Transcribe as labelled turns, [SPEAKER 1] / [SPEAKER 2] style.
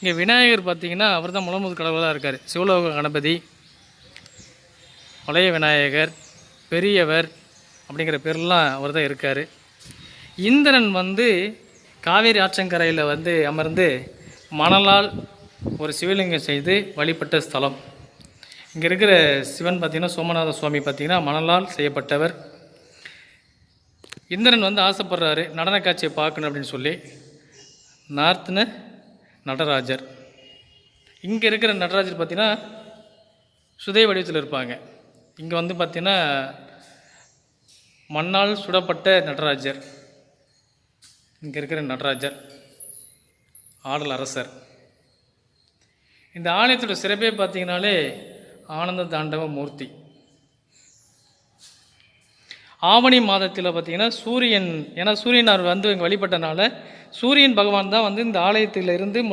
[SPEAKER 1] இங்கே விநாயகர் பார்த்தீங்கன்னா அவர் தான் முழுமுதற் கடவுளாக இருக்கார். சிவலோக கணபதி, வளைய விநாயகர், பெரியவர் அப்படிங்கிற பேர்லாம் அவர் தான் இருக்கார். இந்திரன் வந்து காவேரி ஆற்றங்கரையில் வந்து அமர்ந்து மணலால் ஒரு சிவலிங்கம் செய்து வழிபட்ட ஸ்தலம். இங்கே இருக்கிற சிவன் பார்த்திங்கன்னா சோமநாத சுவாமி பார்த்திங்கன்னா மணலால் செய்யப்பட்டவர். இந்திரன் வந்து ஆசைப்படுறாரு நடன காட்சியை பார்க்கணும் அப்படின்னு சொல்லி. நார்த்துன்னு நடராஜர். இங்கே இருக்கிற நடராஜர் பார்த்திங்கன்னா சுதை வடிவத்தில் இருப்பாங்க. இங்கே வந்து பார்த்திங்கன்னா மண்ணால் சுடப்பட்ட நடராஜர். இங்கே இருக்கிற நடராஜர் ஆடல் அரசர். இந்த ஆலயத்தோட சிறப்பே பார்த்திங்கனாலே ஆனந்த தாண்டவ மூர்த்தி. ஆவணி மாதத்தில் பார்த்திங்கன்னா சூரியன், ஏன்னா சூரியனார் வந்து இங்கே வழிபட்டனால சூரியன் பகவான் தான் வந்து இந்த ஆலயத்திலிருந்து